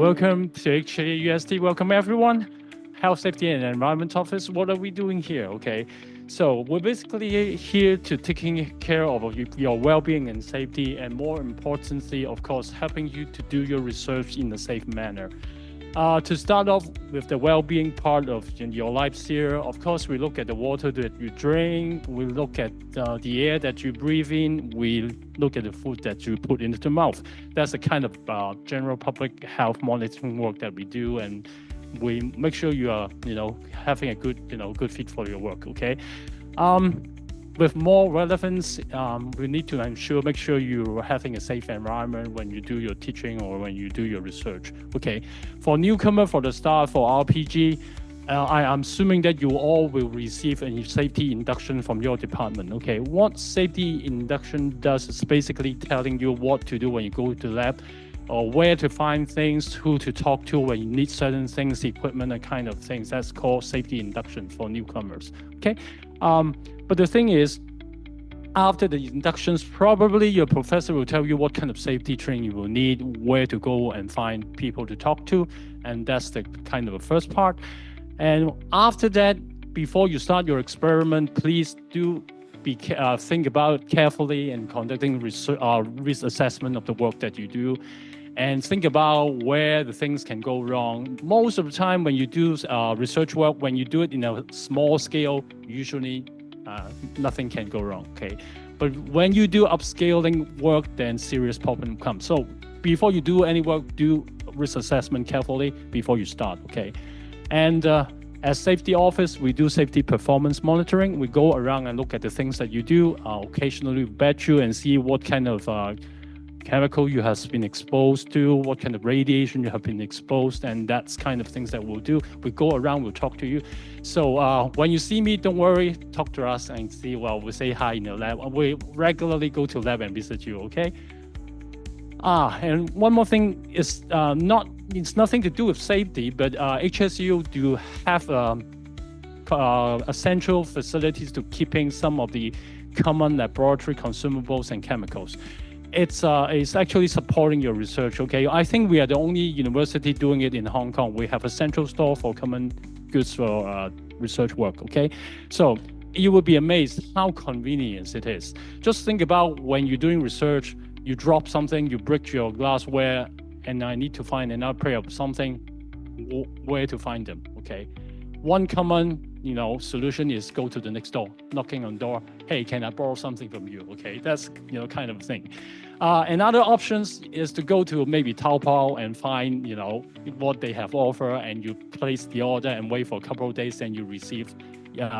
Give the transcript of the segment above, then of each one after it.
welcome to HAUSD. Welcome everyone. Health, Safety and Environment Office. What are we doing here? Okay, so we're basically here to taking care of your well-being and safety, and more importantly, of course, helping you to do your research in a safe manner. To start off with the well-being part of your lives here, of course, we look at the water that you drink, we look at the air that you breathe in, we look at the food that you put into the mouth. That's the kind of general public health monitoring work that we do, and we make sure you are, having a good fit for your work. Okay. With more relevance, we need to make sure you're having a safe environment when you do your teaching or when you do your research. Okay, for newcomer, for the start, for RPG, I am assuming that you all will receive a safety induction from your department. Okay, what safety induction does is basically telling you what to do when you go to the lab, or where to find things, who to talk to when you need certain things, equipment, and kind of things. That's called safety induction for newcomers. Okay. But the thing is, after the inductions, probably your professor will tell you what kind of safety training you will need, where to go and find people to talk to, and that's the kind of the first part. And after that, before you start your experiment, please do think about carefully and conducting risk assessment of the work that you do, and think about where the things can go wrong. Most of the time when you do research work, when you do it in a small scale, usually nothing can go wrong, okay? But when you do upscaling work, then serious problem comes. So before you do any work, do risk assessment carefully before you start, okay? And as safety office, we do safety performance monitoring. We go around and look at the things that you do. Occasionally we batch you and see what kind of chemical you have been exposed to, what kind of radiation you have been exposed, and that's kind of things that we'll do. We go around, we'll talk to you. So when you see me, don't worry, talk to us and see, we say hi in the lab. We regularly go to lab and visit you, okay? And one more thing is it's nothing to do with safety, but HSU do have essential facilities to keeping some of the common laboratory consumables and chemicals. It's actually supporting your research, okay? I think we are the only university doing it in Hong Kong. We have a central store for common goods for research work, okay? So you will be amazed how convenient it is. Just think about when you're doing research, you drop something, you break your glassware, and I need to find another pair of something, where to find them, okay? One common solution is go to the next door, knocking on the door. Hey, can I borrow something from you? Okay, that's kind of thing. Another options is to go to maybe Taobao and find what they have offer, and you place the order and wait for a couple of days, and you receive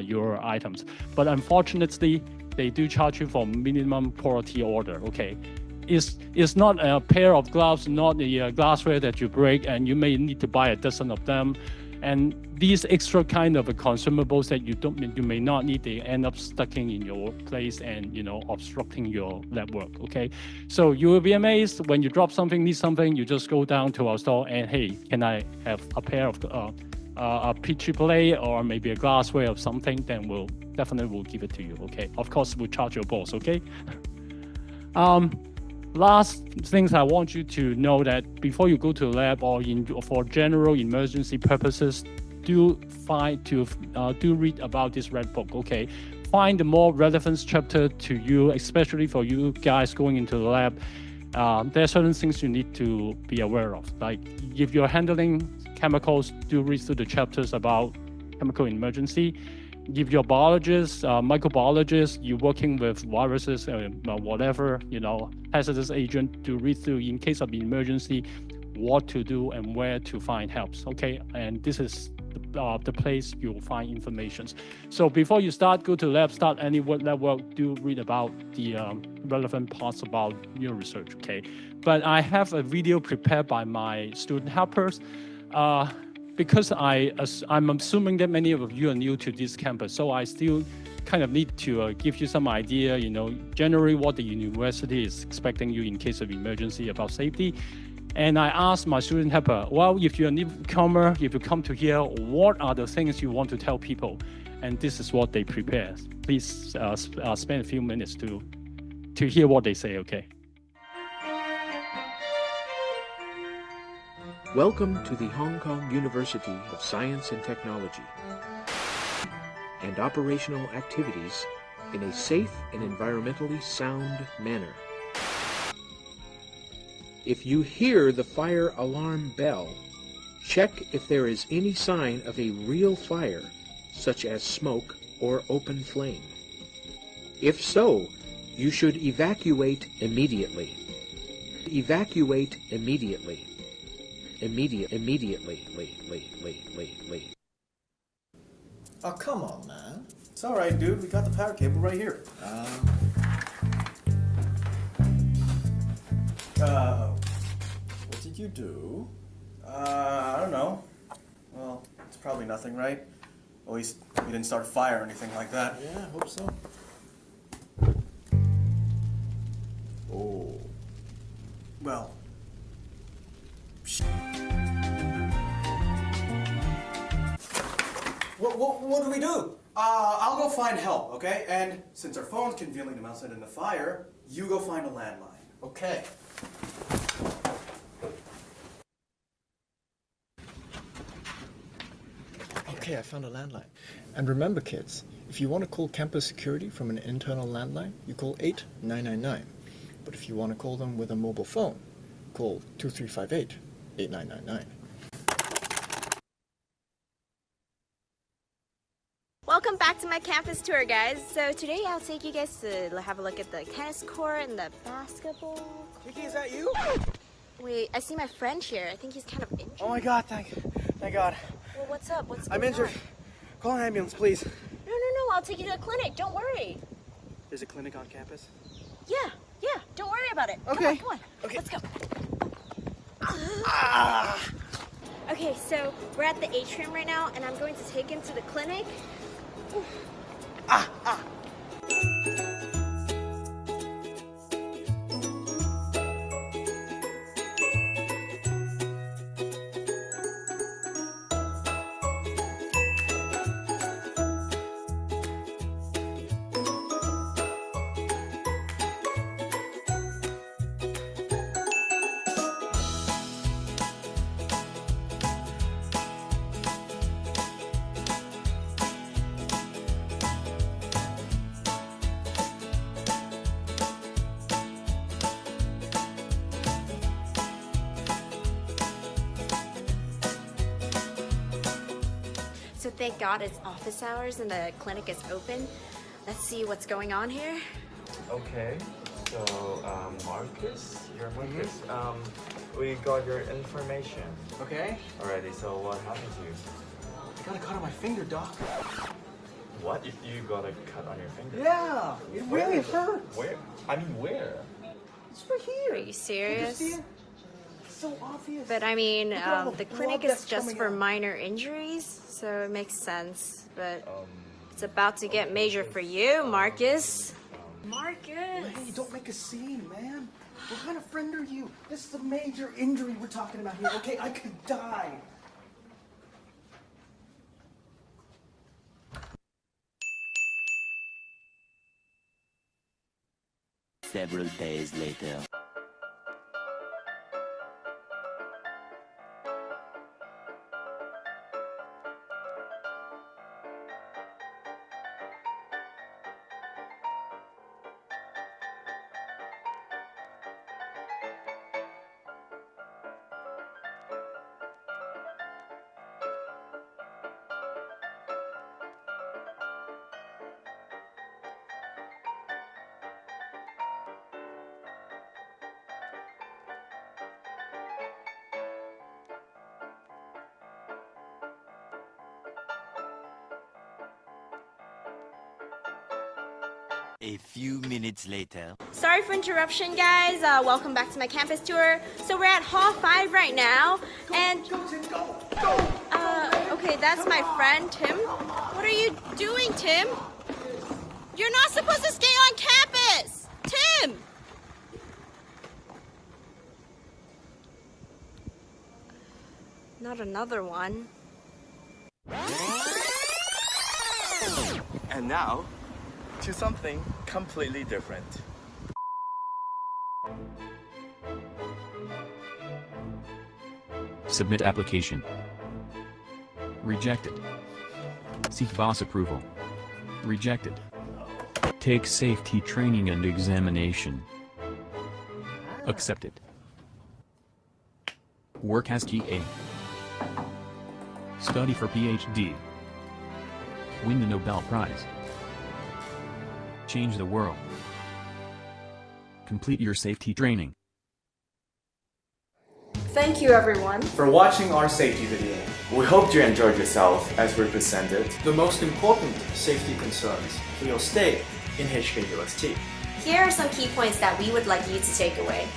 your items. But unfortunately, they do charge you for minimum quality order. Okay, it's not a pair of gloves, not a glassware that you break, and you may need to buy a dozen of them. And these extra kind of consumables that you may not need, they end up sticking in your place and obstructing your lab work. Okay, so you will be amazed when you drop something, need something, you just go down to our store and hey, can I have a pair of a PAA or maybe a glassware of something? Then we'll definitely give it to you. Okay, of course we'll charge your boss. Okay. Last things I want you to know that before you go to the lab or for general emergency purposes, do read about this red book. Okay, find the more relevant chapter to you, especially for you guys going into the lab. There are certain things you need to be aware of. Like if you're handling chemicals, do read through the chapters about chemical emergency. If you're a biologist, microbiologist, you're working with viruses, whatever, hazardous agent, to read through in case of emergency, what to do and where to find helps. Okay, and this is the place you'll find information. So before you go to lab, start any lab work, do read about the relevant parts about your research. Okay, but I have a video prepared by my student helpers. Because I'm assuming that many of you are new to this campus, so I still kind of need to give you some idea, generally what the university is expecting you in case of emergency about safety. And I asked my student helper, if you're a newcomer, if you come to here, what are the things you want to tell people? And this is what they prepare. Please spend a few minutes to hear what they say, okay? Welcome to the Hong Kong University of Science and Technology and operational activities in a safe and environmentally sound manner. If you hear the fire alarm bell, check if there is any sign of a real fire, such as smoke or open flame. If so, you should evacuate immediately. Evacuate immediately. Immediately. Oh, come on, man. It's alright, dude. We got the power cable right here. What did you do? I don't know. Well, it's probably nothing, right? At least we didn't start a fire or anything like that. Yeah, I hope so. Oh. Well. What do we do? I'll go find help, okay? And since our phones can conveniently them outside in the fire, you go find a landline. Okay. Okay, I found a landline. And remember, kids, if you want to call campus security from an internal landline, you call 8999. But if you want to call them with a mobile phone, call 2358-8999. Welcome back to my campus tour, guys. So today I'll take you guys to have a look at the tennis court and the basketball. Kiki, is that you? Wait, I see my friend here. I think he's kind of injured. Oh my god, thank God. Well, what's up? What's going I'm injured. on? Call an ambulance, please. No, I'll take you to the clinic. Don't worry. There's a clinic on campus? Yeah. Don't worry about it. Okay. Come on. Okay. Let's go. Ah! Okay, so we're at the atrium right now, and I'm going to take him to the clinic. So thank God it's office hours and the clinic is open. Let's see what's going on here. Okay, so Marcus, you're Marcus. We got your information Okay. already. So what happened to you? I got a cut on my finger, Doc. What? You got a cut on your finger? Yeah, it really hurts. Where? I mean, where? It's right here. Are you serious? Can you see it? It's so obvious. But I mean, Look at all the the clinic blood is that's just coming for out. minor injuries, so it makes sense. But it's about to get major for you, Marcus. Marcus! Hey, don't make a scene, man. What kind of friend are you? This is a major injury we're talking about here, okay? I could die. Several days later. A few minutes later. Sorry for interruption, guys. Welcome back to my campus tour. So we're at Hall 5 right now, and Go, Tim, go! okay, that's my friend Tim. What are you doing, Tim? You're not supposed to stay on campus, Tim. Not another one. And now, to something completely different. Submit application. Rejected. Seek boss approval. Rejected. Take safety training and examination. Accepted. Work as TA. Study for PhD. Win the Nobel Prize. Change the world. Complete your safety training. Thank you, everyone. For watching our safety video. We hope you enjoyed yourself as we presented the most important safety concerns for your stay in HKUST. Here are some key points that we would like you to take away.